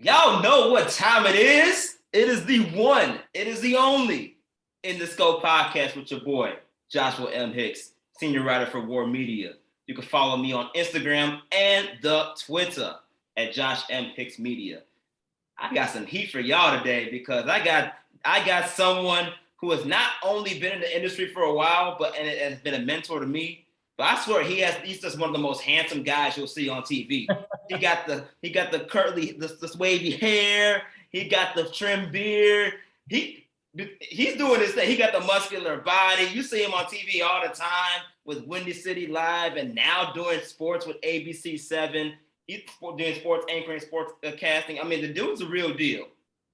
Y'all know what time it is. It is the one, it is the only In the Scope podcast with your boy, Joshua M. Hicks, senior writer for War Media. You can follow me on Instagram and the Twitter at Josh M. Hicks Media. I got some heat for y'all today because I got someone who has not only been in the industry for a while, but and it has been a mentor to me. But I swear he's just one of the most handsome guys you'll see on TV. He got the curly, this wavy hair. He got the trim beard. He's doing his thing. He got the muscular body. You see him on TV all the time with Windy City Live, and now doing sports with ABC7. He's doing sports anchoring, sports casting. I mean, the dude's a real deal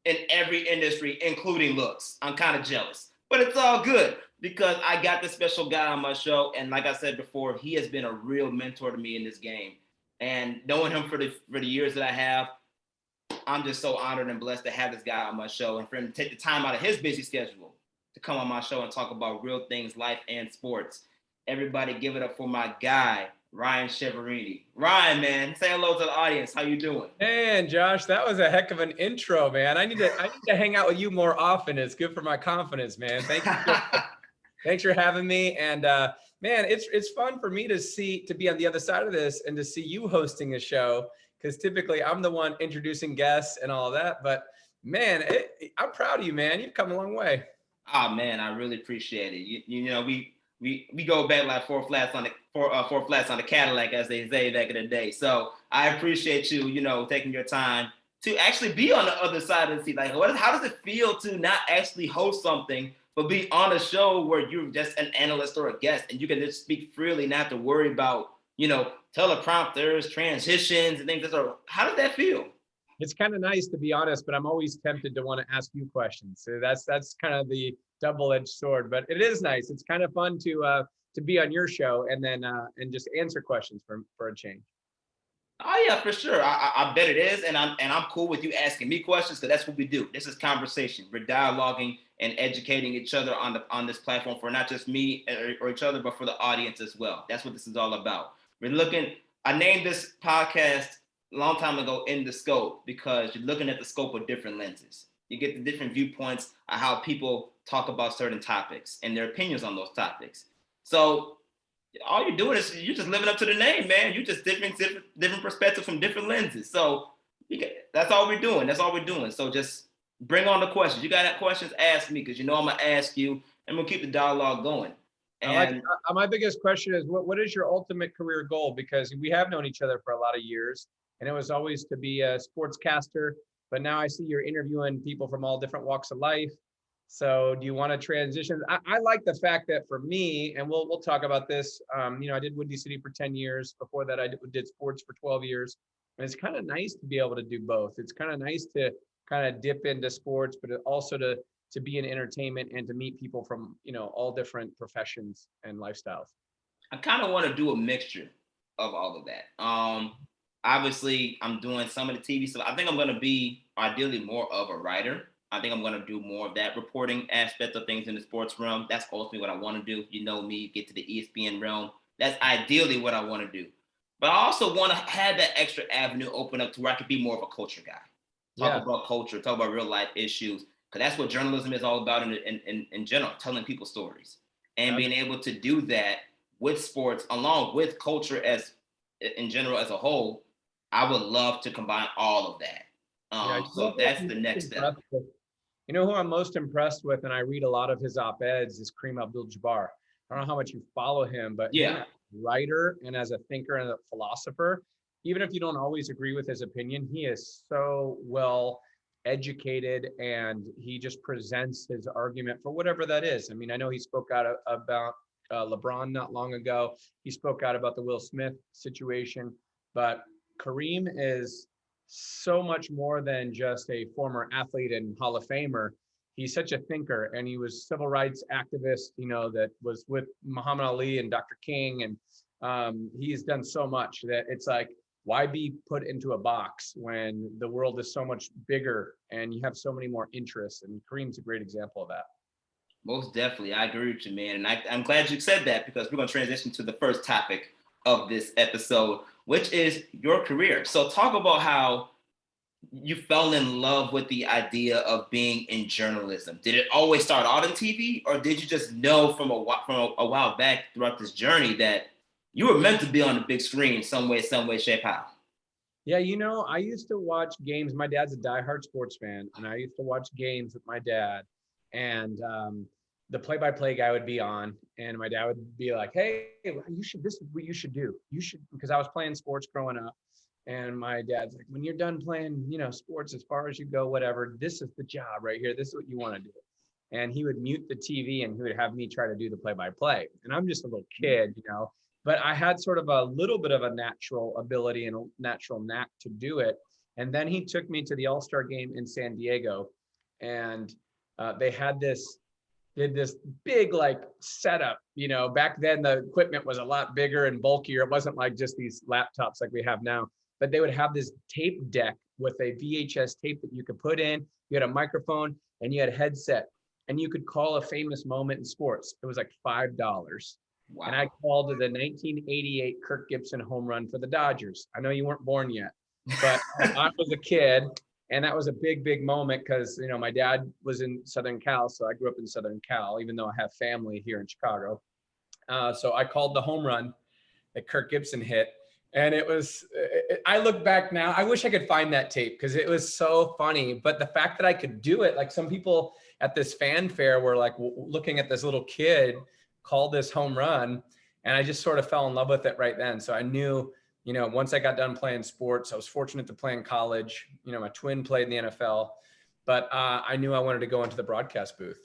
in every industry, including looks. I'm kind of jealous, but it's all good because I got this special guy on my show. And like I said before, he has been a real mentor to me in this game. And knowing him for the years that I have, I'm just so honored and blessed to have this guy on my show and for him to take the time out of his busy schedule to come on my show and talk about real things, life and sports. Everybody give it up for my guy, Ryan Chiaverini. Ryan, man, say hello to the audience. How you doing? Man, Josh, that was a heck of an intro, man. I need to hang out with you more often. It's good for my confidence, man. Thank you. Thanks for having me. And man, it's fun for me to be on the other side of this and to see you hosting a show, because typically I'm the one introducing guests and all of that. But man, I'm proud of you, man. You've come a long way. Oh man, I really appreciate it. You know, we go back like four flats on the Cadillac, as they say back in the day. So I appreciate you, taking your time to actually be on the other side of the seat. Like, how does it feel to not actually host something, but be on a show where you're just an analyst or a guest and you can just speak freely, not have to worry about, teleprompters, transitions, and things. How does that feel? It's kind of nice, to be honest, but I'm always tempted to want to ask you questions. So that's kind of the double-edged sword, but it is nice. It's kind of fun to be on your show and then and just answer questions for a change. Oh yeah, for sure. I bet it is, and I'm cool with you asking me questions because that's what we do. This is conversation. We're dialoguing and educating each other on this platform for not just me or each other, but for the audience as well. That's what this is all about. I named this podcast a long time ago In the Scope because you're looking at the scope of different lenses. You get the different viewpoints of how people talk about certain topics and their opinions on those topics. So all you're doing is you're just living up to the name, man. You just different perspectives from different lenses. So that's all we're doing. That's all we're doing. So just bring on the questions. You got questions, ask me, because I'm gonna ask you, and we'll keep the dialogue going. And my biggest question is, what is your ultimate career goal? Because we have known each other for a lot of years, and it was always to be a sportscaster. But now I see you're interviewing people from all different walks of life. So do you want to transition? I like the fact that for me, and we'll talk about this, I did Windy City for 10 years. Before that, I did sports for 12 years. And it's kind of nice to be able to do both. It's kind of nice to kind of dip into sports, but also to be in entertainment and to meet people from, all different professions and lifestyles. I kind of want to do a mixture of all of that. Obviously, I'm doing some of the TV stuff. I think I'm going to be ideally more of a writer. I think I'm going to do more of that reporting aspect of things in the sports realm. That's ultimately what I want to do. You know me, get to the ESPN realm. That's ideally what I want to do. But I also want to have that extra avenue open up to where I could be more of a culture guy. Talk about culture, talk about real life issues, because that's what journalism is all about in general, telling people stories. And being able to do that with sports along with culture in general as a whole, I would love to combine all of that. So that's the next step. You know who I'm most impressed with, and I read a lot of his op-eds, is Kareem Abdul-Jabbar. I don't know how much you follow him, but him as a writer and as a thinker and a philosopher, even if you don't always agree with his opinion, he is so well educated and he just presents his argument for whatever that is. I mean, I know he spoke out about LeBron not long ago. He spoke out about the Will Smith situation, but Kareem is so much more than just a former athlete and Hall of Famer. He's such a thinker, and he was civil rights activist, that was with Muhammad Ali and Dr. King. And he's done so much that it's like, why be put into a box when the world is so much bigger and you have so many more interests? And Kareem's a great example of that. Most definitely. I agree with you, man. And I'm glad you said that, because we're going to transition to the first topic of this episode, which is your career. So talk about how you fell in love with the idea of being in journalism? Did it always start out on TV, or did you just know from a while back throughout this journey that you were meant to be on the big screen some way, shape, how? Yeah, you know, I used to watch games. My dad's a diehard sports fan, and I used to watch games with my dad. And the play-by-play guy would be on, and my dad would be like, "Hey, you should. This is what you should do. You should," because I was playing sports growing up. And my dad's like, "When you're done playing, you know, sports as far as you go, whatever. This is the job right here. This is what you want to do." And he would mute the TV, and he would have me try to do the play-by-play. And I'm just a little kid, you know. But I had sort of a little bit of a natural ability and a natural knack to do it. And then he took me to the All-Star game in San Diego, and they did this big like setup. You know, back then the equipment was a lot bigger and bulkier. It wasn't like just these laptops like we have now, but they would have this tape deck with a VHS tape that you could put in. You had a microphone and you had a headset, and you could call a famous moment in sports. It was like $5. Wow. And I called the 1988 Kirk Gibson home run for the Dodgers. I know you weren't born yet, but I was a kid, and that was a big, big moment because, you know, my dad was in Southern Cal, so I grew up in Southern Cal, even though I have family here in Chicago. So I called the home run that Kirk Gibson hit, and I look back now, I wish I could find that tape because it was so funny. But the fact that I could do it, like some people at this fanfare were like looking at this little kid called this home run, and I just sort of fell in love with it right then. So I knew, you know, once I got done playing sports, I was fortunate to play in college. You know, my twin played in the NFL, but I knew I wanted to go into the broadcast booth.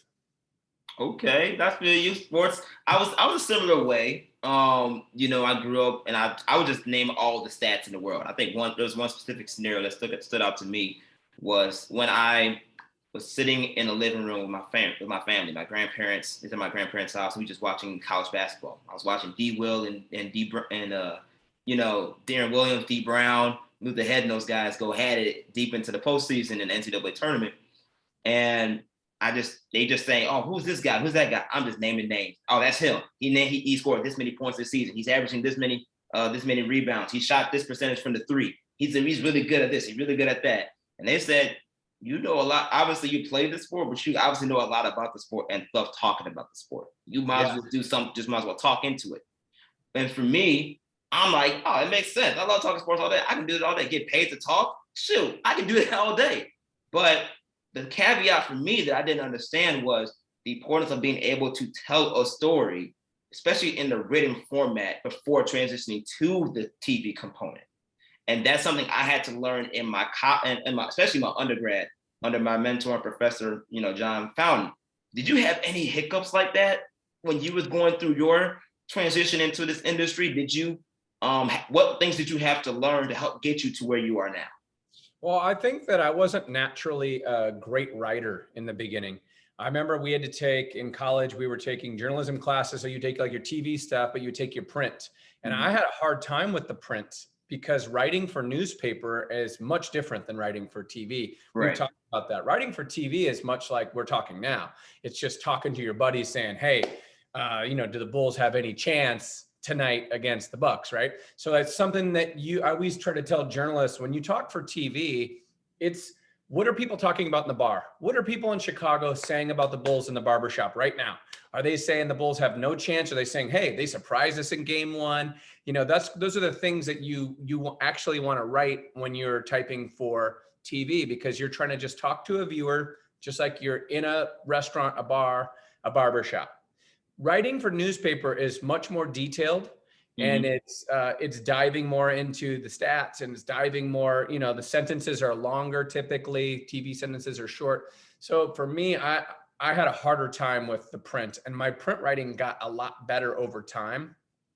Okay, that's really you. Sports. I was a similar way. You know, I grew up, and I would just name all the stats in the world. I think there was one specific scenario that stood out to me was when I was sitting in the living room with my family. My grandparents is in my grandparents' house. We just watching college basketball. I was watching D. Will and you know, Darren Williams, D. Brown, Luther Head, and those guys go at it deep into the postseason in the NCAA tournament. And they just saying, "Oh, who's this guy? Who's that guy?" I'm just naming names. Oh, that's him. He scored this many points this season. He's averaging this many rebounds. He shot this percentage from the three. He's really good at this. He's really good at that. And they said, "You know a lot. Obviously, you play the sport, but you obviously know a lot about the sport and love talking about the sport. You might as well do something. Just might as well talk into it." And for me, I'm like, "Oh, it makes sense. I love talking sports all day. I can do it all day. Get paid to talk. Shoot, I can do it all day." But the caveat for me that I didn't understand was the importance of being able to tell a story, especially in the written format, before transitioning to the TV component. And that's something I had to learn in especially my undergrad, under my mentor and professor, you know, John Fountain. Did you have any hiccups like that when you was going through your transition into this industry? Did you, what things did you have to learn to help get you to where you are now? Well, I think that I wasn't naturally a great writer in the beginning. I remember we had to take in college, we were taking journalism classes. So you take like your TV stuff, but you take your print. And I had a hard time with the print because writing for newspaper is much different than writing for TV. Right. We've talked about that. Writing for TV is much like we're talking now. It's just talking to your buddies saying, "Hey, you know, do the Bulls have any chance tonight against the Bucks?" Right? So that's something that I always try to tell journalists when you talk for TV, it's what are people talking about in the bar? What are people in Chicago saying about the Bulls in the barbershop right now? Are they saying the Bulls have no chance? Are they saying, "Hey, they surprised us in game one"? You know, those are the things that you actually want to write when you're typing for TV, because you're trying to just talk to a viewer, just like you're in a restaurant, a bar, a barbershop. Writing for newspaper is much more detailed, and it's diving more into the stats, and it's diving more, you know, the sentences are longer typically, TV sentences are short. So for me, I had a harder time with the print, and my print writing got a lot better over time,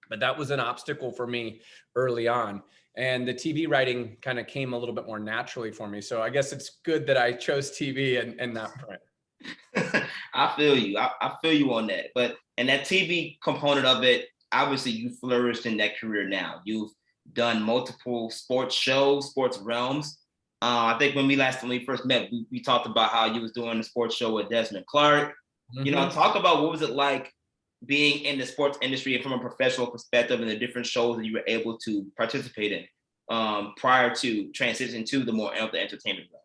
but that was an obstacle for me early on. And the TV writing kind of came a little bit more naturally for me. So I guess it's good that I chose TV and not print. I feel you. I feel you on that. And that TV component of it, obviously you flourished in that career now. You've done multiple sports shows, sports realms. I think when we first met, we talked about how you was doing the sports show with Desmond Clark. You know, talk about what was it like being in the sports industry and from a professional perspective and the different shows that you were able to participate in. prior to transitioning to the more of the entertainment realm?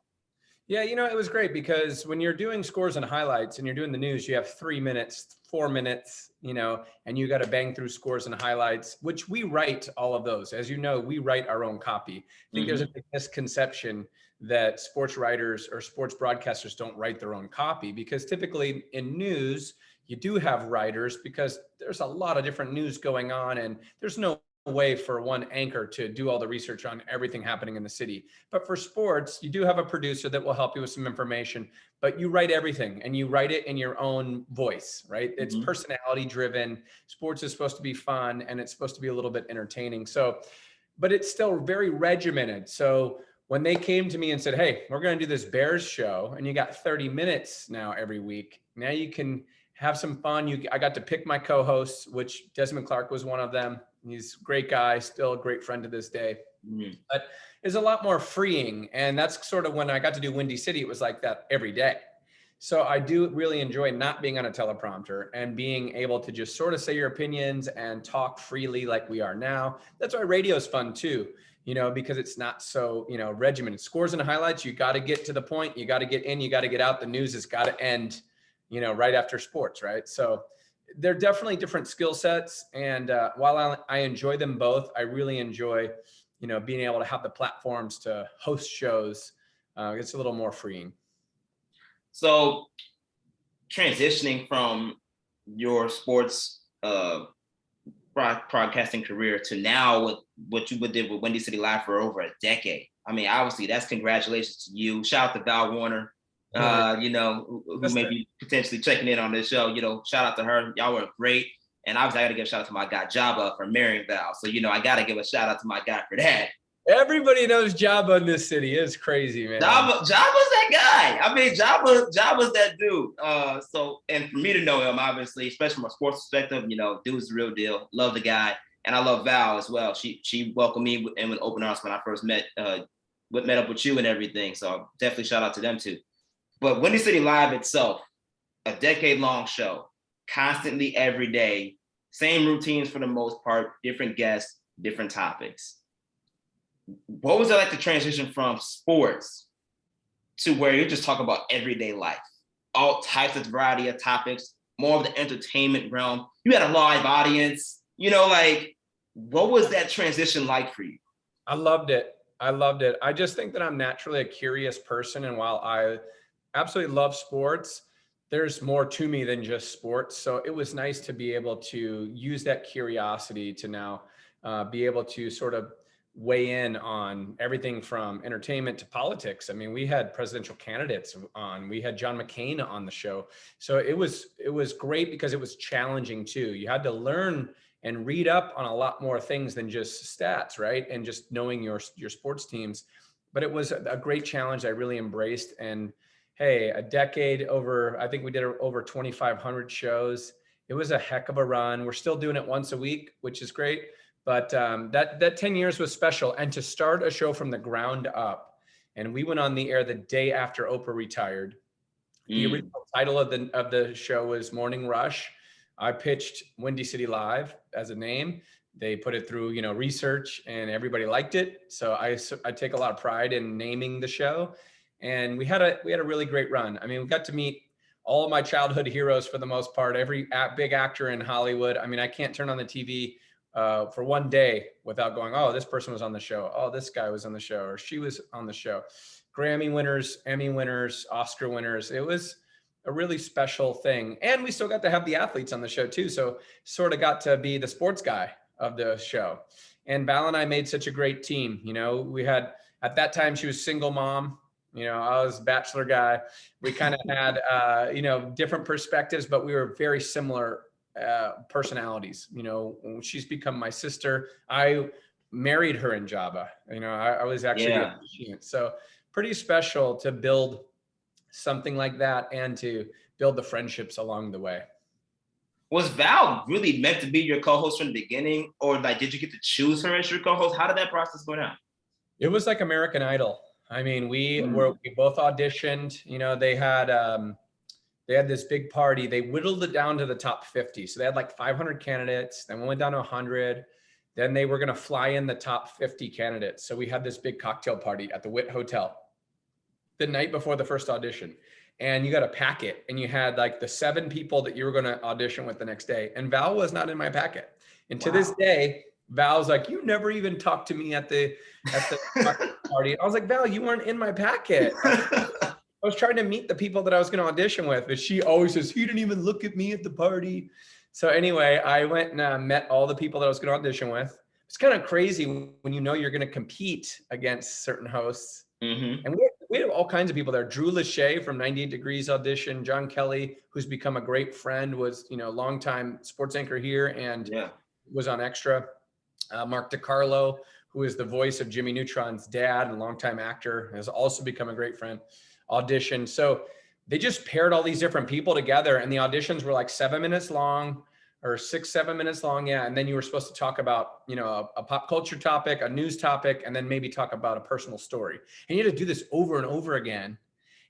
Yeah, it was great because when you're doing scores and highlights and you're doing the news, you have 3 minutes, 4 minutes, and you got to bang through scores and highlights, which we write all of those. As you know, we write our own copy. I think there's a big misconception that sports writers or sports broadcasters don't write their own copy, because typically in news, you do have writers because there's a lot of different news going on and there's no way for one anchor to do all the research on everything happening in the city. But for sports, you do have a producer that will help you with some information, but you write everything and you write it in your own voice, right? It's personality driven. Sports is supposed to be fun and it's supposed to be a little bit entertaining. So, but it's still very regimented. So when they came to me and said, hey, we're going to do this Bears show and you got 30 minutes now every week, now you can have some fun. I got to pick my co-hosts, which Desmond Clark was one of them. He's a great guy, still a great friend to this day. But it's a lot more freeing. And that's sort of when I got to do Windy City, it was like that every day. So I do really enjoy not being on a teleprompter and being able to just sort of say your opinions and talk freely like we are now. That's why radio is fun too, because it's not so, regimented. Scores and highlights, you got to get to the point. You got to get in, you got to get out. The news has got to end, right after sports, right? So they're definitely different skill sets. And while I enjoy them both, I really enjoy, being able to have the platforms to host shows. It's a little more freeing. So transitioning from your sports broadcasting career to now with what you did with Windy City Live for over a decade. I mean, obviously that's congratulations to you. Shout out to Val Warner. Who may be potentially checking in on this show, shout out to her. Y'all were great. And obviously I got to give a shout out to my guy Jabba for marrying Val. So, I got to give a shout out to my guy for that. Everybody knows Jabba in this city. It's crazy, man. Jabba's that guy. I mean, Jabba's that dude. And for me to know him, obviously, especially from a sports perspective, dude's the real deal. Love the guy. And I love Val as well. She welcomed me in with open arms when I first met up with you and everything. So definitely shout out to them too. But Windy City Live itself, a decade-long show, constantly every day, same routines for the most part, different guests, different topics. What was it like to transition from sports to where you just talk about everyday life, all types of variety of topics, more of the entertainment realm? You had a live audience, what was that transition like for you? I loved it. I just think that I'm naturally a curious person. And while I absolutely love sports, there's more to me than just sports. So it was nice to be able to use that curiosity to now be able to sort of weigh in on everything from entertainment to politics. I mean, we had presidential candidates on, we had John McCain on the show. So it was great because it was challenging too. You had to learn and read up on a lot more things than just stats, right? And just knowing your sports teams. But it was a great challenge I really embraced. And hey, a decade over, I think we did over 2,500 shows. It was a heck of a run. We're still doing it once a week, which is great. But that 10 years was special. And to start a show from the ground up, and we went on the air the day after Oprah retired. The original title of the show was Morning Rush. I pitched Windy City Live as a name. They put it through, research, and everybody liked it. So I take a lot of pride in naming the show. And we had a really great run. I mean, we got to meet all of my childhood heroes for the most part, every big actor in Hollywood. I mean, I can't turn on the TV for one day without going, oh, this person was on the show. Oh, this guy was on the show, or she was on the show. Grammy winners, Emmy winners, Oscar winners. It was a really special thing. And we still got to have the athletes on the show too. So sort of got to be the sports guy of the show. And Val and I made such a great team. We had, at that time, she was single mom. I was bachelor guy. We kind of had, different perspectives, but we were very similar personalities. She's become my sister. I married her in Java. I was actually the officiant. So pretty special to build something like that and to build the friendships along the way. Was Val really meant to be your co-host from the beginning, or did you get to choose her as your co-host? How did that process go down? It was like American Idol. I mean, we both auditioned. They had this big party. They whittled it down to the top 50. So they had like 500 candidates. Then we went down to 100. Then they were going to fly in the top 50 candidates. So we had this big cocktail party at the Witt Hotel the night before the first audition. And you got a packet, and you had like the 7 people that you were going to audition with the next day. And Val was not in my packet. And to this day, Val's like, you never even talked to me at the party. I was like, Val, you weren't in my packet. I was trying to meet the people that I was going to audition with, but she always says, he didn't even look at me at the party. So anyway, I went and met all the people that I was going to audition with. It's kind of crazy when you know you're going to compete against certain hosts. Mm-hmm. And we have all kinds of people there. Drew Lachey from 98 Degrees audition, John Kelly, who's become a great friend, was, longtime sports anchor here and was on Extra. Mark DiCarlo, who is the voice of Jimmy Neutron's dad and longtime actor, has also become a great friend, auditioned. So they just paired all these different people together, and the auditions were like 7 minutes long or 6-7 minutes long. Yeah. And then you were supposed to talk about, a pop culture topic, a news topic, and then maybe talk about a personal story. And you had to do this over and over again.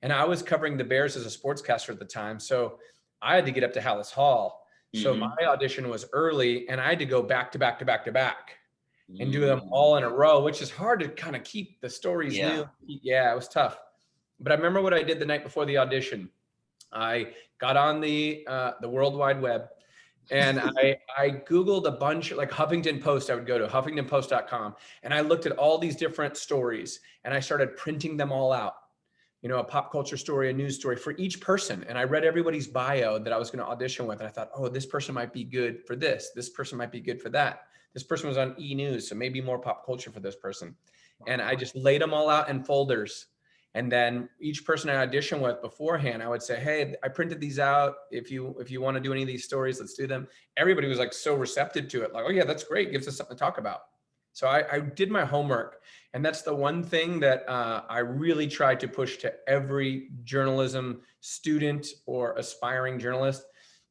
And I was covering the Bears as a sportscaster at the time. So I had to get up to Hallis Hall. So my audition was early, and I had to go back to back to back to back and do them all in a row, which is hard to kind of keep the stories new. Yeah, it was tough. But I remember what I did the night before the audition. I got on the World Wide Web, and I Googled a bunch, like Huffington Post. I would go to huffingtonpost.com, and I looked at all these different stories, and I started printing them all out. A pop culture story, a news story for each person. And I read everybody's bio that I was going to audition with. And I thought, oh, this person might be good for this. This person might be good for that. This person was on E! News, so maybe more pop culture for this person. And I just laid them all out in folders. And then each person I auditioned with beforehand, I would say, hey, I printed these out. If you want to do any of these stories, let's do them. Everybody was like so receptive to it. Like, oh yeah, that's great. Gives us something to talk about. So I did my homework. And that's the one thing that I really try to push to every journalism student or aspiring journalist.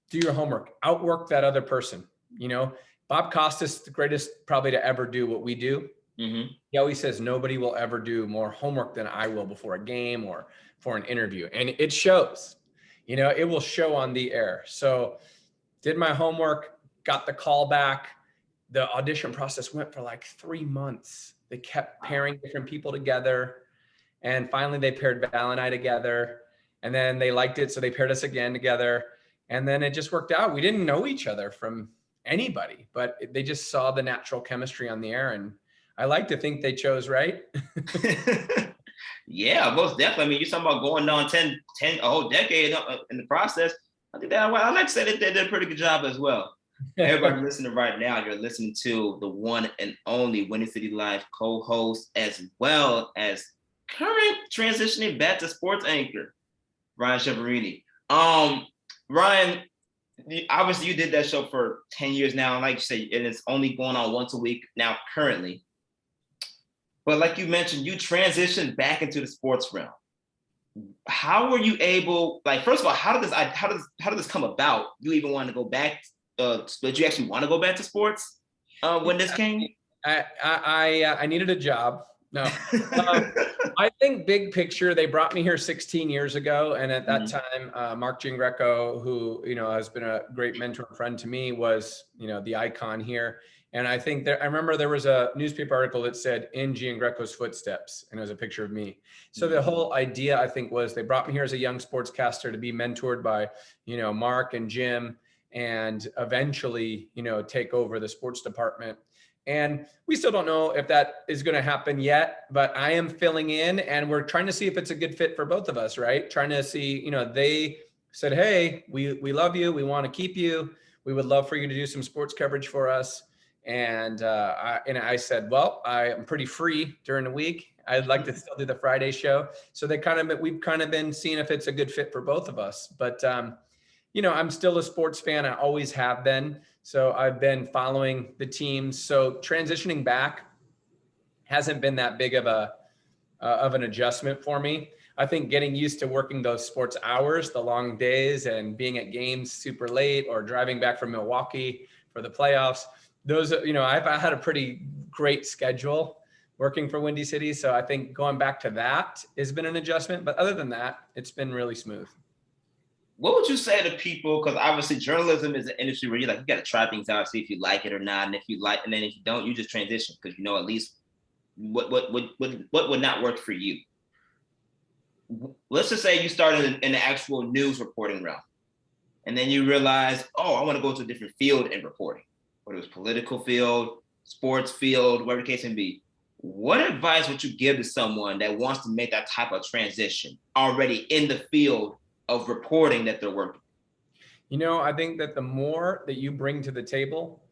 Do your homework, outwork that other person. Bob Costas, the greatest probably to ever do what we do. Mm-hmm. He always says, nobody will ever do more homework than I will before a game or for an interview. And it shows, it will show on the air. So did my homework, got the call back. The audition process went for like 3 months. They kept pairing different people together. And finally they paired Val and I together, and then they liked it. So they paired us again together. And then it just worked out. We didn't know each other from anybody, but they just saw the natural chemistry on the air. And I like to think they chose right. Yeah, most definitely. I mean, you're talking about going on 10 a whole decade in the process. I think that I like to say that they did a pretty good job as well. Everybody listening right now, you're listening to the one and only Windy City Live co-host, as well as current transitioning back to sports anchor, Ryan Chiaverini. Ryan, obviously you did that show for 10 years now. Like you say, and it's only going on once a week now currently. But like you mentioned, you transitioned back into the sports realm. How were you able, first of all, how did this come about? You even want to go back? Did you actually want to go back to sports when this came? I needed a job. No, I think big picture, they brought me here 16 years ago. And at that time, Mark Giangreco, who, has been a great mentor and friend to me, was, the icon here. And I think I remember there was a newspaper article that said in Giangreco's footsteps, and it was a picture of me. So the whole idea, I think, was they brought me here as a young sportscaster to be mentored by, Mark and Jim, and eventually, take over the sports department. And we still don't know if that is going to happen yet, but I am filling in, and we're trying to see if it's a good fit for both of us, right? Trying to see, they said, hey, we love you. We want to keep you. We would love for you to do some sports coverage for us. And I said, well, I am pretty free during the week. I'd like to still do the Friday show. So we've kind of been seeing if it's a good fit for both of us. But, I'm still a sports fan. I always have been. So I've been following the teams. So transitioning back hasn't been that big of an adjustment for me. I think getting used to working those sports hours, the long days, and being at games super late, or driving back from Milwaukee for the playoffs, those, I've had a pretty great schedule working for Windy City. So I think going back to that has been an adjustment. But other than that, it's been really smooth. what would you say to people? Because obviously journalism is an industry where you got to try things out, see if you like it or not, and if you like, and then if you don't, you just transition because you know at least what would not work for you. Let's just say you started in the actual news reporting realm, and then you realize, oh, I want to go to a different field in reporting, whether it was political field, sports field, whatever the case may be. What advice would you give to someone that wants to make that type of transition already in the field of reporting that they're working? I think that the more that you bring to the table,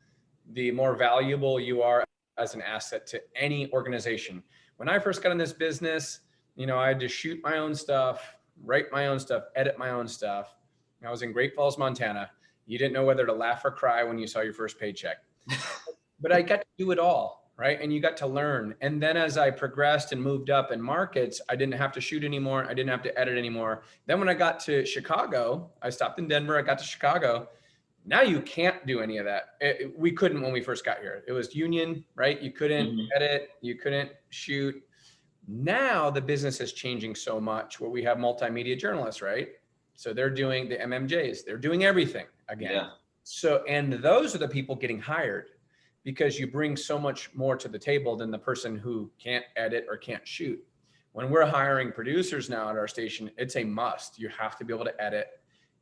the more valuable you are as an asset to any organization. When I first got in this business, I had to shoot my own stuff, write my own stuff, edit my own stuff. I was in Great Falls, Montana. You didn't know whether to laugh or cry when you saw your first paycheck. But I got to do it all, right? And you got to learn. And then as I progressed and moved up in markets, I didn't have to shoot anymore. I didn't have to edit anymore. Then when I got to Chicago, I stopped in Denver. I got to Chicago. Now you can't do any of that. We couldn't when we first got here. It was union, right? You couldn't edit. You couldn't shoot. Now the business is changing so much where we have multimedia journalists, right? So they're doing the MMJs. They're doing everything again. Yeah. So, and those are the people getting hired because you bring so much more to the table than the person who can't edit or can't shoot. When we're hiring producers now at our station, it's a must. You have to be able to edit,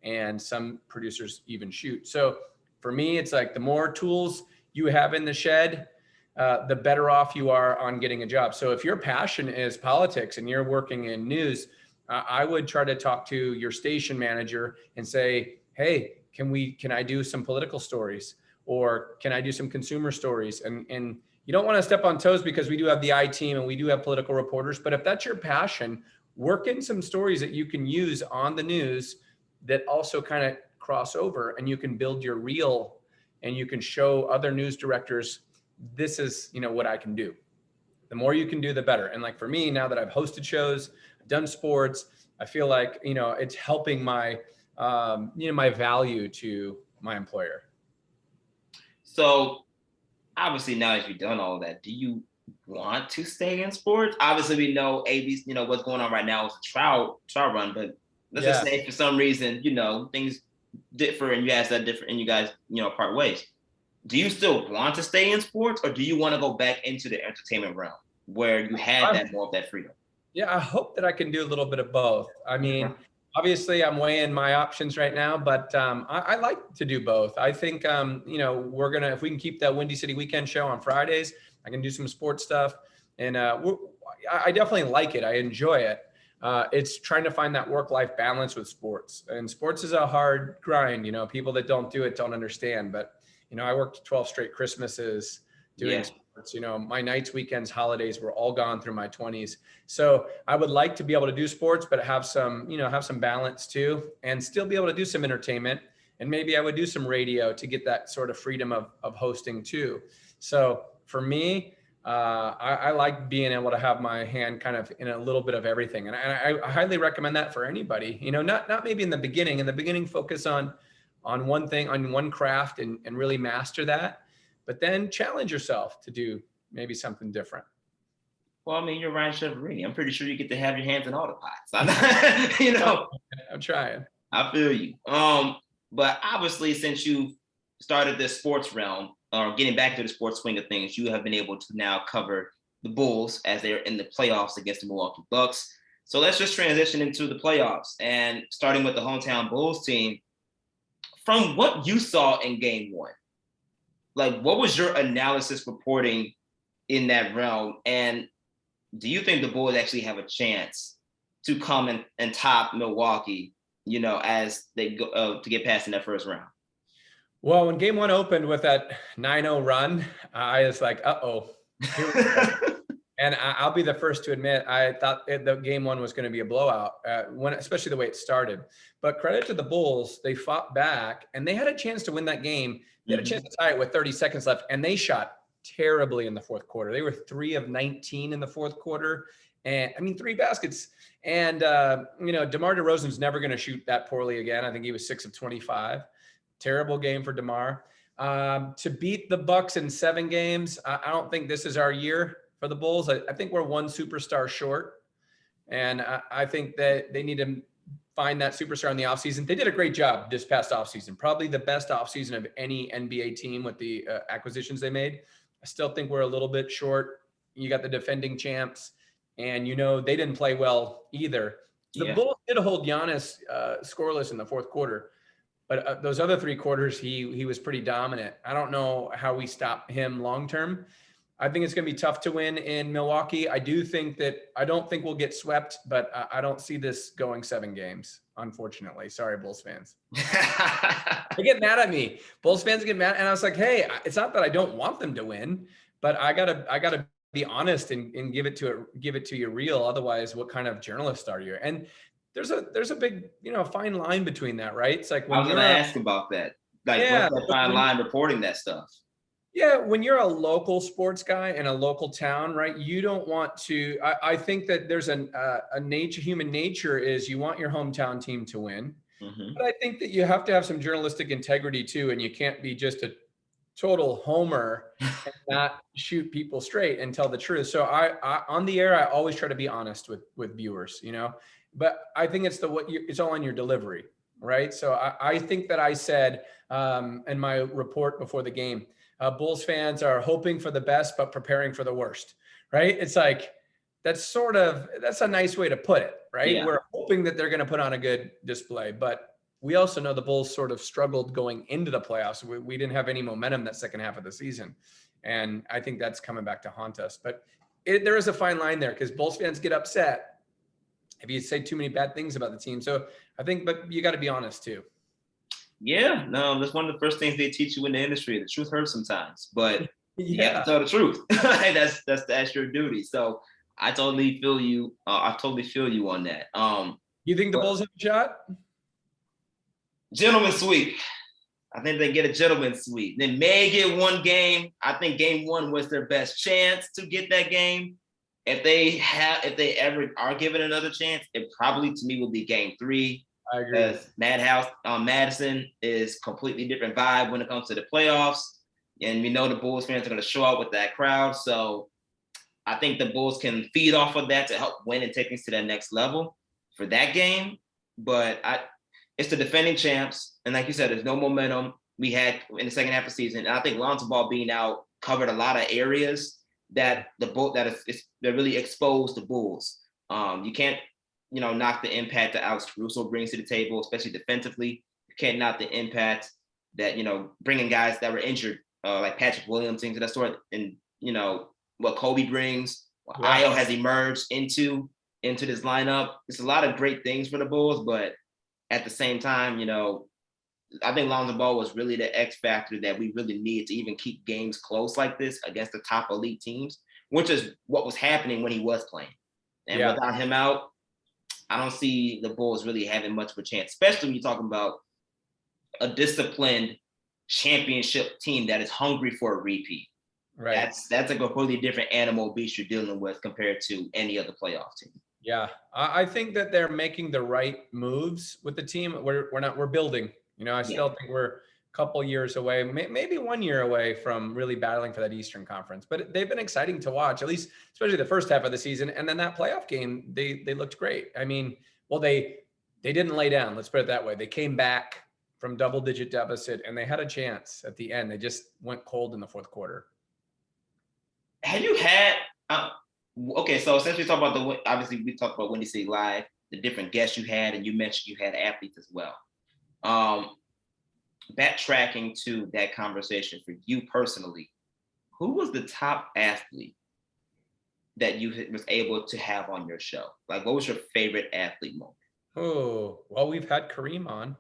and some producers even shoot. So for me, it's like the more tools you have in the shed, the better off you are on getting a job. So if your passion is politics and you're working in news, I would try to talk to your station manager and say, hey, can I do some political stories? Or can I do some consumer stories? And you don't want to step on toes because we do have the I team and we do have political reporters. But if that's your passion, work in some stories that you can use on the news that also kind of cross over, and you can build your reel and you can show other news directors, this is, what I can do. The more you can do, the better. And like for me, now that I've hosted shows, I've done sports, I feel like, it's helping my, my value to my employer. So obviously now that you've done all of that, do you want to stay in sports? Obviously we know AB's, what's going on right now is a trial run, but let's just say for some reason, things differ and you guys are different and you guys, part ways. Do you still want to stay in sports, or do you want to go back into the entertainment realm where you had that more of that freedom? Yeah, I hope that I can do a little bit of both. I mean, obviously I'm weighing my options right now, but I like to do both. I think, if we can keep that Windy City Weekend show on Fridays, I can do some sports stuff. And I definitely like it. I enjoy it. It's trying to find that work-life balance with sports. And sports is a hard grind. People that don't do it don't understand. But, I worked 12 straight Christmases doing sports. My nights, weekends, holidays were all gone through my 20s. So I would like to be able to do sports, but have some balance too, and still be able to do some entertainment. And maybe I would do some radio to get that sort of freedom of hosting too. So for me, I like being able to have my hand kind of in a little bit of everything. And I highly recommend that for anybody, not maybe in the beginning, focus on one thing, on one craft and really master that, but then challenge yourself to do maybe something different. Well, I mean, you're Ryan Chiaverini. I'm pretty sure you get to have your hands in all the pots. I'm trying. I feel you. But obviously, since you started this sports realm, or getting back to the sports swing of things, you have been able to now cover the Bulls as they're in the playoffs against the Milwaukee Bucks. So let's just transition into the playoffs, and starting with the hometown Bulls team. From what you saw in game one, like what was your analysis reporting in that realm? And do you think the Bulls actually have a chance to come and top Milwaukee, as they go to get past in that first round? Well, when game one opened with that 9-0 run, I was like, uh-oh. And I'll be the first to admit, I thought the game one was going to be a blowout, especially the way it started. But credit to the Bulls, they fought back, and they had a chance to win that game. They had a chance to tie it with 30 seconds left, and they shot terribly in the fourth quarter. They were 3 of 19 in the fourth quarter, and 3 baskets. And DeMar DeRozan's never going to shoot that poorly again. I think he was 6 of 25. Terrible game for DeMar. To beat the Bucks in 7 games, I don't think this is our year for the Bulls. I think we're one superstar short, and I think that they need to find that superstar in the offseason. They did a great job this past offseason, probably the best offseason of any NBA team with the acquisitions they made. I still think we're a little bit short. You got the defending champs, and they didn't play well either. The Bulls did hold Giannis scoreless in the fourth quarter, but those other 3 quarters, he was pretty dominant. I don't know how we stop him long term. I think it's going to be tough to win in Milwaukee. I don't think we'll get swept, but I don't see this going 7 games, unfortunately. Sorry, Bulls fans. They get mad at me. Bulls fans get mad. And I was like, hey, it's not that I don't want them to win, but I gotta be honest and give it to you real. Otherwise, what kind of journalist are you? And there's a big, fine line between that, right? It's like, when I was going to ask about that. Like, what's that fine line reporting that stuff? Yeah, when you're a local sports guy in a local town, right? You don't want to. I think that there's a human nature is you want your hometown team to win, but I think that you have to have some journalistic integrity too, and you can't be just a total homer and not shoot people straight and tell the truth. So I on the air, I always try to be honest with viewers, But I think it's all in your delivery, right? So I think that I said in my report before the game. Bulls fans are hoping for the best, but preparing for the worst, right? It's like, that's a nice way to put it, right? Yeah. We're hoping that they're going to put on a good display, but we also know the Bulls sort of struggled going into the playoffs. We didn't have any momentum that second half of the season. And I think that's coming back to haunt us. But there is a fine line there because Bulls fans get upset if you say too many bad things about the team. So but you got to be honest too. Yeah, no, that's one of the first things they teach you in the industry. The truth hurts sometimes, but you have to tell the truth. That's your duty. So I totally feel you. I totally feel you on that. You think the Bulls have a shot? Gentleman's sweep. I think they get a gentleman's sweep. They may get 1 game. I think game 1 was their best chance to get that game. If they ever are given another chance, it probably to me will be game 3. I agree. Madison is completely different vibe when it comes to the playoffs. And we know the Bulls fans are going to show up with that crowd. So I think the Bulls can feed off of that to help win and take things to that next level for that game. But it's the defending champs. And like you said, there's no momentum we had in the second half of the season. And I think Lonzo Ball being out covered a lot of areas that that really exposed the Bulls. You can't knock the impact that Alex Caruso brings to the table, especially defensively. You can't knock the impact that, bringing guys that were injured, like Patrick Williams, things of that sort, and, what Kobe brings, what Ayo has emerged into this lineup. It's a lot of great things for the Bulls, but at the same time, I think Lonzo Ball was really the X factor that we really need to even keep games close like this against the top elite teams, which is what was happening when he was playing. And without him out, I don't see the Bulls really having much of a chance, especially when you're talking about a disciplined championship team that is hungry for a repeat. Right. That's a completely different animal beast you're dealing with compared to any other playoff team. Yeah, I think that they're making the right moves with the team. We're building. I still think we're a couple years away, maybe 1 year away from really battling for that Eastern Conference. But they've been exciting to watch, at least, especially the first half of the season. And then that playoff game, they looked great. I mean, well, they didn't lay down. Let's put it that way. They came back from double-digit deficit, and they had a chance at the end. They just went cold in the fourth quarter. Have you had okay, so since we talk about obviously we talked about Windy City Live, the different guests you had, and you mentioned you had athletes as well. Backtracking to that conversation for you personally, who was the top athlete that you was able to have on your show? Like, what was your favorite athlete moment? Oh, well, we've had Kareem on.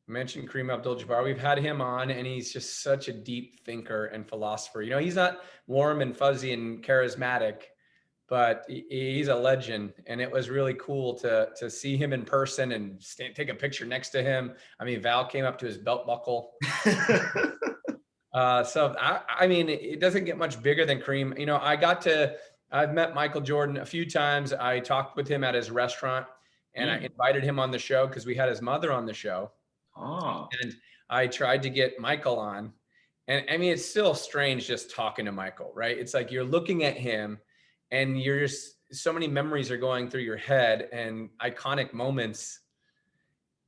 I mentioned Kareem Abdul-Jabbar. We've had him on, and he's just such a deep thinker and philosopher. He's not warm and fuzzy and charismatic, but he's a legend. And it was really cool to see him in person and take a picture next to him. I mean, Val came up to his belt buckle. So I mean, it doesn't get much bigger than Kareem. I've met Michael Jordan a few times. I talked with him at his restaurant, and I invited him on the show because we had his mother on the show. Oh. And I tried to get Michael on. And I mean, it's still strange just talking to Michael, right? It's like you're looking at him and you're just so many memories are going through your head and iconic moments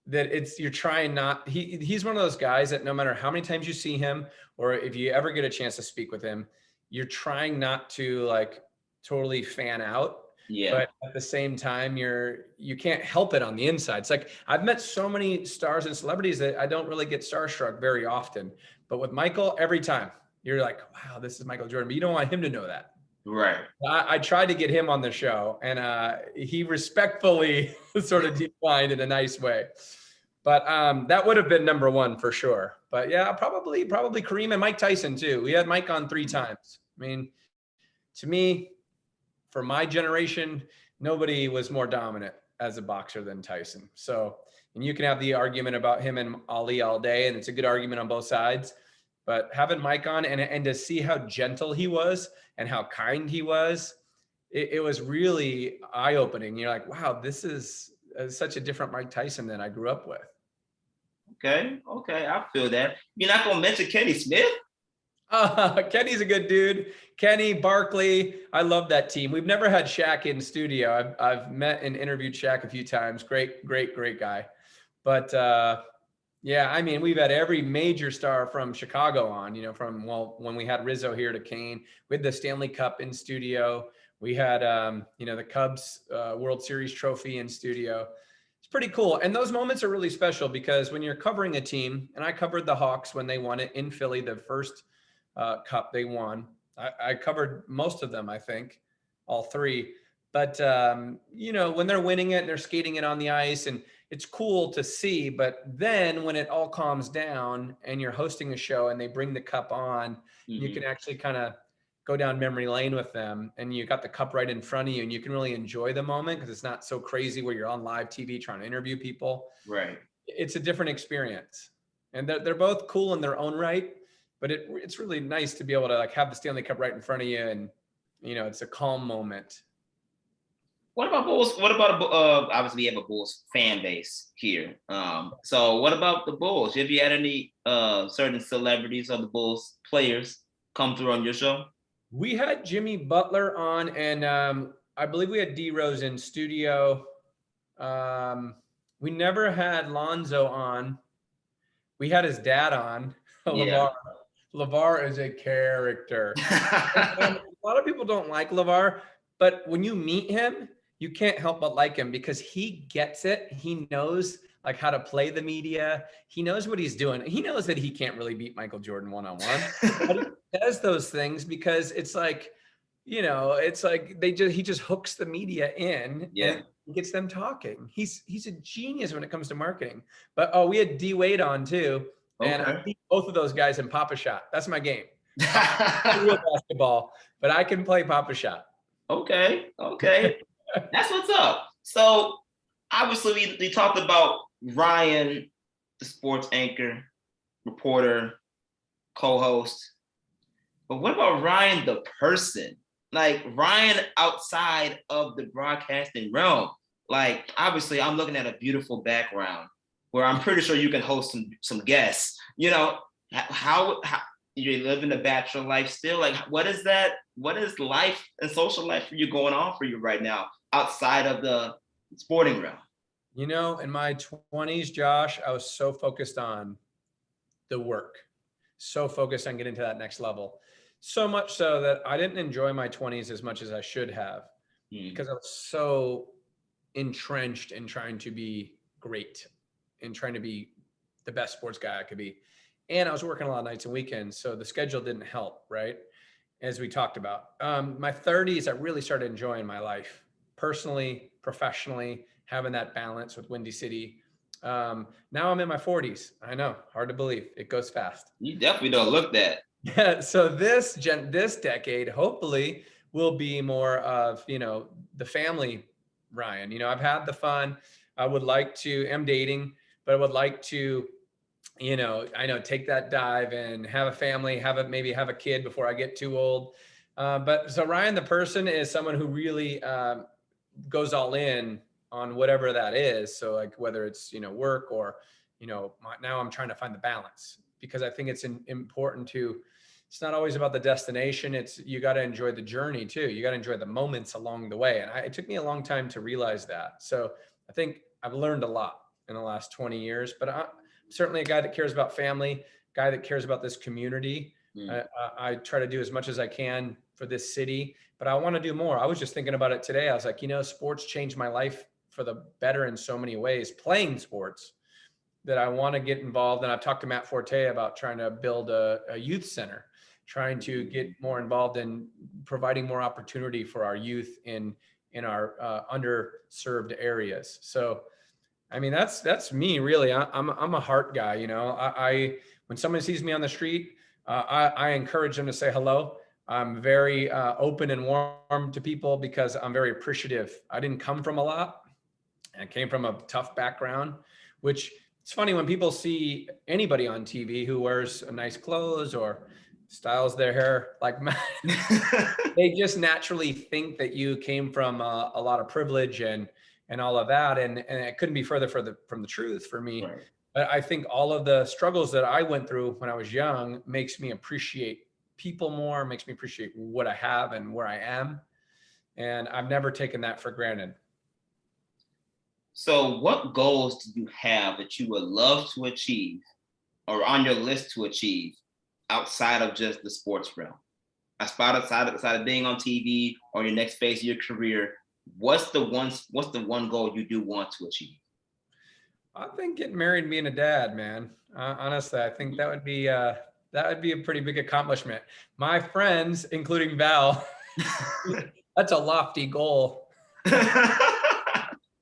that you're trying not, he's one of those guys that no matter how many times you see him, or if you ever get a chance to speak with him, you're trying not to like totally fan out. Yeah. But at the same time, you can't help it on the inside. It's like, I've met so many stars and celebrities that I don't really get starstruck very often. But with Michael, every time you're like, wow, this is Michael Jordan, but you don't want him to know that. Right. I tried to get him on the show, and he respectfully sort of declined in a nice way. But that would have been number one for sure. But yeah, probably Kareem and Mike Tyson too. We had Mike on 3 times. I mean, to me, for my generation, nobody was more dominant as a boxer than Tyson. So, and you can have the argument about him and Ali all day, and it's a good argument on both sides. But having Mike on and to see how gentle he was and how kind he was, it was really eye-opening. You're like, wow, this is such a different Mike Tyson than I grew up with. Okay, I feel that. You're not gonna mention Kenny Smith? Kenny's a good dude. Kenny, Barkley, I love that team. We've never had Shaq in studio. I've met and interviewed Shaq a few times. Great guy. But yeah, I mean, we've had every major star from Chicago on, from, when we had Rizzo here to Kane, we had the Stanley Cup in studio. We had, the Cubs World Series trophy in studio. It's pretty cool. And those moments are really special because when you're covering a team, and I covered the Hawks when they won it in Philly, the first cup they won. I covered most of them, I think, all 3. But, when they're winning it and they're skating it on the ice, and it's cool to see. But then when it all calms down and you're hosting a show and they bring the cup on, you can actually kind of go down memory lane with them, and you got the cup right in front of you, and you can really enjoy the moment because it's not so crazy where you're on live TV trying to interview people. Right. It's a different experience, and they're both cool in their own right. But it's really nice to be able to like have the Stanley Cup right in front of you, and it's a calm moment. What about Bulls? Obviously we have a Bulls fan base here. So what about the Bulls? Have you had any certain celebrities or the Bulls players come through on your show? We had Jimmy Butler on, and I believe we had D Rose in studio. We never had Lonzo on. We had his dad on. Yeah. LeVar is a character. A lot of people don't like LeVar, but when you meet him, you can't help but like him because he gets it. He knows like how to play the media. He knows what he's doing. He knows that he can't really beat Michael Jordan one-on-one, but he does those things because it's like, it's like he just hooks the media in and gets them talking. He's a genius when it comes to marketing. But we had D Wade on too. And I beat both of those guys in Papa Shot. That's my game. Real basketball, but I can play Papa Shot. Okay. That's what's up. So obviously we talked about Ryan, the sports anchor, reporter, co-host. But what about Ryan, the person? Like Ryan outside of the broadcasting realm. Like obviously I'm looking at a beautiful background where I'm pretty sure you can host some guests. How you're living the bachelor life still? Like, what is that? What is life and social life for you going on for you right now outside of the sporting realm? In my 20s, Josh, I was so focused on the work, so focused on getting to that next level. So much so that I didn't enjoy my 20s as much as I should have because I was so entrenched in trying to be great and trying to be the best sports guy I could be. And I was working a lot of nights and weekends. So the schedule didn't help, right? As we talked about. My 30s, I really started enjoying my life personally, professionally, having that balance with Windy City. Now I'm in my 40s. I know, hard to believe. It goes fast. You definitely don't look that. Yeah. So this decade, hopefully, will be more of, the family Ryan. I've had the fun. I would like to, I'm dating, but I would like to, take that dive and have a family, maybe have a kid before I get too old. But so Ryan, the person, is someone who really goes all in on whatever that is. So like whether it's, work or, now I'm trying to find the balance because I think it's important to it's not always about the destination. You got to enjoy the journey too. You got to enjoy the moments along the way. And it took me a long time to realize that. So I think I've learned a lot in the last 20 years, but I'm certainly a guy that cares about family, guy that cares about this community. I try to do as much as I can for this city, but I want to do more. I was just thinking about it today. I was like, sports changed my life for the better in so many ways, playing sports, that I want to get involved. And I've talked to Matt Forte about trying to build a youth center, trying to get more involved in providing more opportunity for our youth in our underserved areas. So, I mean, that's me really. I'm a heart guy. I when somebody sees me on the street, I encourage them to say hello. I'm very open and warm to people because I'm very appreciative. I didn't come from a lot. I came from a tough background, which it's funny when people see anybody on TV who wears nice clothes or styles their hair like mine, they just naturally think that you came from a lot of privilege and all of that. And it couldn't be further from the truth for me. Right. But I think all of the struggles that I went through when I was young makes me appreciate people more, makes me appreciate what I have and where I am. And I've never taken that for granted. So what goals do you have that you would love to achieve or on your list to achieve outside of just the sports realm? Outside of being on TV or your next phase of your career, what's the one goal you do want to achieve? I think getting married and being a dad, man. Honestly, I think that would be a pretty big accomplishment. My friends, including Val, that's a lofty goal.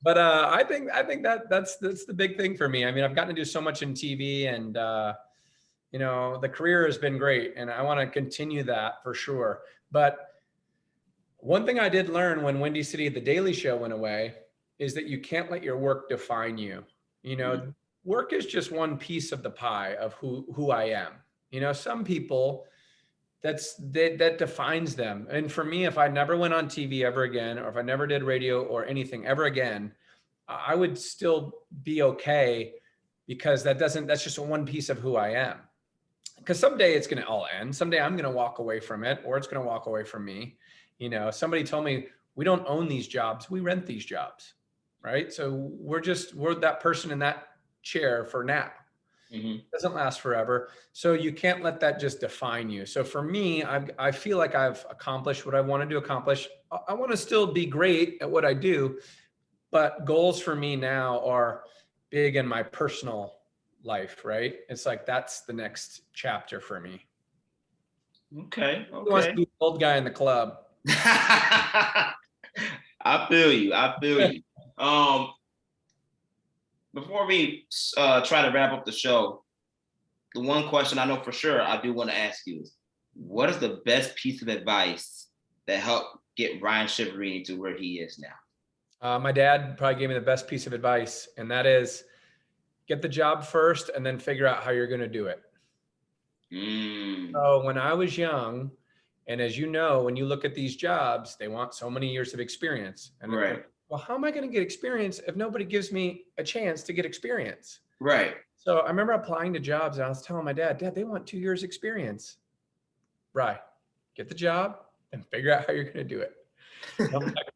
But I think that's the big thing for me. I mean, I've gotten to do so much in TV, and the career has been great, and I want to continue that for sure. But one thing I did learn when Windy City, The Daily Show went away, is that you can't let your work define you. Work is just one piece of the pie of who I am. Some people, that defines them. And for me, if I never went on TV ever again, or if I never did radio or anything ever again, I would still be okay, because that's just one piece of who I am. Because someday it's going to all end. Someday I'm going to walk away from it, or it's going to walk away from me. Somebody told me, we don't own these jobs, we rent these jobs, right? So we're that person in that chair for now. Mm-hmm. It doesn't last forever. So you can't let that just define you. So for me, I feel like I've accomplished what I wanted to accomplish. I want to still be great at what I do, but goals for me now are big in my personal life, right? It's like, that's the next chapter for me. Okay. Who wants to be the old guy in the club? I feel you. Before we try to wrap up the show, the one question I know for sure I do want to ask you is, what is the best piece of advice that helped get Ryan Chiaverini to where he is now? My dad probably gave me the best piece of advice, and that is, get the job first and then figure out how you're going to do it. So when I was young, and as you know, when you look at these jobs, they want so many years of experience. And right. Well, how am I going to get experience if nobody gives me a chance to get experience? Right. So I remember applying to jobs, and I was telling my dad, they want 2 years experience. Right. Get the job and figure out how you're going to do it. I'm like,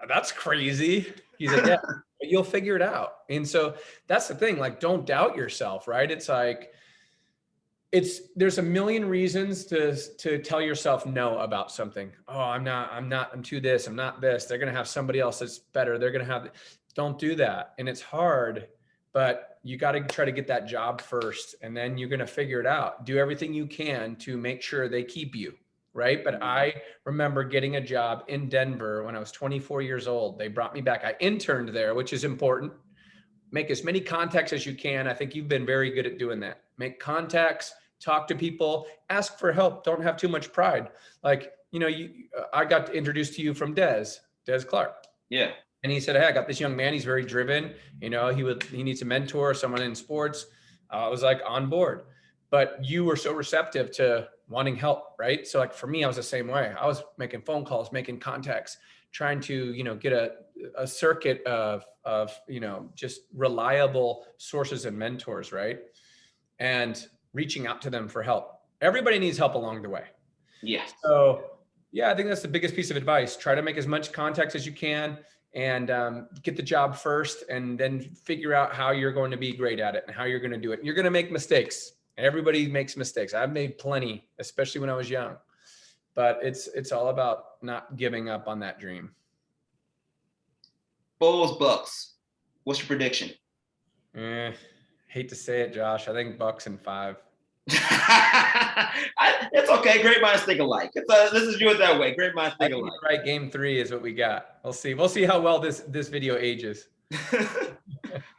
that's crazy. He's like, yeah, but you'll figure it out. And so that's the thing, like, don't doubt yourself, right? It's like, there's a million reasons to tell yourself no about something. Oh, I'm too this, I'm not this. They're going to have somebody else that's better. They're going to have, don't do that. And it's hard, but you got to try to get that job first, and then you're going to figure it out. Do everything you can to make sure they keep you, right? But I remember getting a job in Denver when I was 24 years old. They brought me back. I interned there, which is important. Make as many contacts as you can. I think you've been very good at doing that. Make contacts, talk to people, ask for help. Don't have too much pride. Like, I got introduced to you from Des Clark. Yeah. And he said, hey, I got this young man. He's very driven. He needs a mentor, someone in sports. I was like, on board. But you were so receptive to wanting help, right? So like for me, I was the same way. I was making phone calls, making contacts, trying to, get a circuit of just reliable sources and mentors, right? And reaching out to them for help. everybody needs help along the way. Yeah. So yeah, I think that's the biggest piece of advice. Try to make as much contact as you can and get the job first, and then figure out how you're going to be great at it and how you're going to do it. You're going to make mistakes. Everybody makes mistakes. I've made plenty, especially when I was young, but it's all about not giving up on that dream. Bulls, Bucks. What's your prediction? Hate to say it, Josh. I think Bucks in 5. It's okay. Great minds think alike. Let's just do it that way. Great minds think alike. Right, game 3 is what we got. We'll see. We'll see how well this video ages.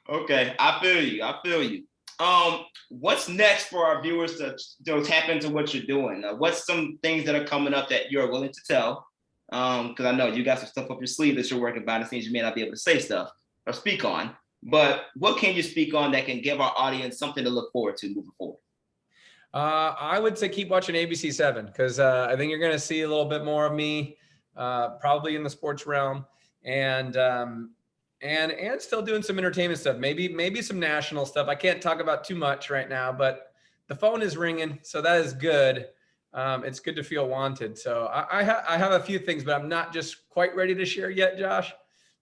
Okay, I feel you. What's next for our viewers to tap into what you're doing? What's some things that are coming up that you're willing to tell? Because I know you got some stuff up your sleeve that you're working on. It seems you may not be able to say stuff or speak on, but what can you speak on that can give our audience something to look forward to moving forward? I would say keep watching ABC 7, because I think you're going to see a little bit more of me, probably in the sports realm, and still doing some entertainment stuff. Maybe some national stuff. I can't talk about too much right now, but the phone is ringing, so that is good. It's good to feel wanted. So I have a few things, but I'm not just quite ready to share yet, Josh.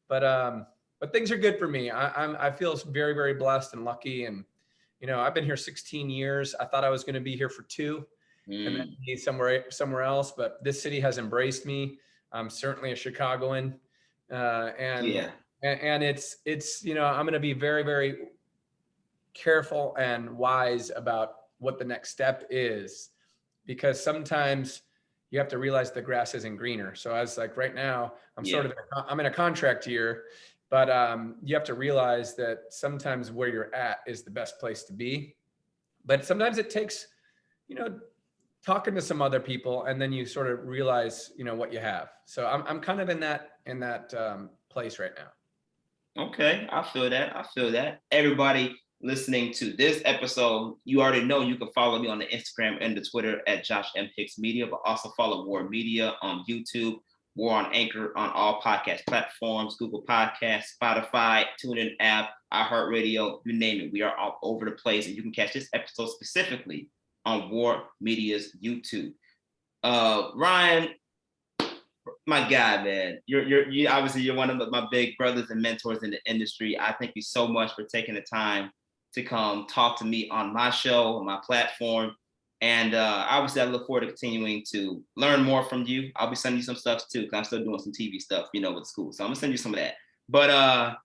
But things are good for me. I feel very, very blessed and lucky. And I've been here 16 years. I thought I was going to be here for 2, and then be somewhere else. But this city has embraced me. I'm certainly a Chicagoan, and it's I'm going to be very, very careful and wise about what the next step is, because sometimes you have to realize the grass isn't greener. So as like right now, I'm in a contract year. But you have to realize that sometimes where you're at is the best place to be. But sometimes it takes, talking to some other people, and then you sort of realize, what you have. So I'm kind of in that place right now. Okay, I feel that. Everybody listening to this episode, you already know you can follow me on the Instagram and the Twitter at Josh M. Hicks Media, but also follow War Media on YouTube. We're on Anchor on all podcast platforms, Google Podcasts, Spotify, TuneIn app, iHeartRadio, you name it. We are all over the place, and you can catch this episode specifically on War Media's YouTube. Ryan, my guy, man, you obviously you're one of my big brothers and mentors in the industry. I thank you so much for taking the time to come talk to me on my show, on my platform. And obviously, I look forward to continuing to learn more from you. I'll be sending you some stuff too, because I'm still doing some TV stuff, with school. So I'm gonna send you some of that. But I'm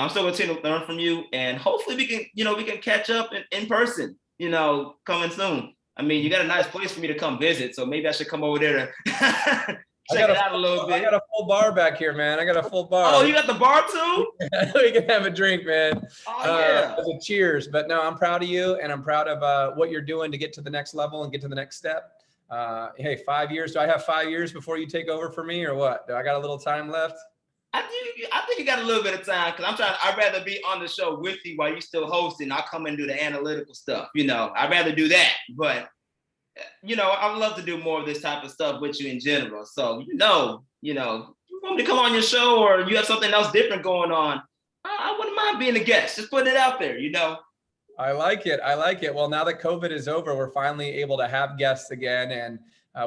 still going to learn from you, and hopefully we can catch up in person. Coming soon. I mean, you got a nice place for me to come visit, so maybe I should come over there to check it out a little bit. I got a full bar back here, man. I got a full bar. Oh, you got the bar too? We can have a drink, man. Oh, yeah. As a cheers. But no, I'm proud of you, and I'm proud of what you're doing to get to the next level and get to the next step. Hey, 5 years. Do I have 5 years before you take over for me, or what? Do I got a little time left? I think you got a little bit of time, because I'd rather be on the show with you while you still hosting. I'll come and do the analytical stuff. I'd rather do that. But I would love to do more of this type of stuff with you in general. So, you want me to come on your show, or you have something else different going on, I wouldn't mind being a guest. Just putting it out there, I like it. Well, now that COVID is over, we're finally able to have guests again, and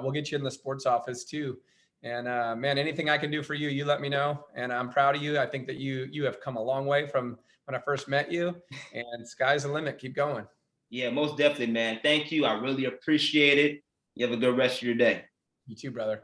we'll get you in the sports office too. And man, anything I can do for you, you let me know. And I'm proud of you. I think that you have come a long way from when I first met you, and sky's the limit. Keep going. Yeah, most definitely, man. Thank you. I really appreciate it. You have a good rest of your day. You too, brother.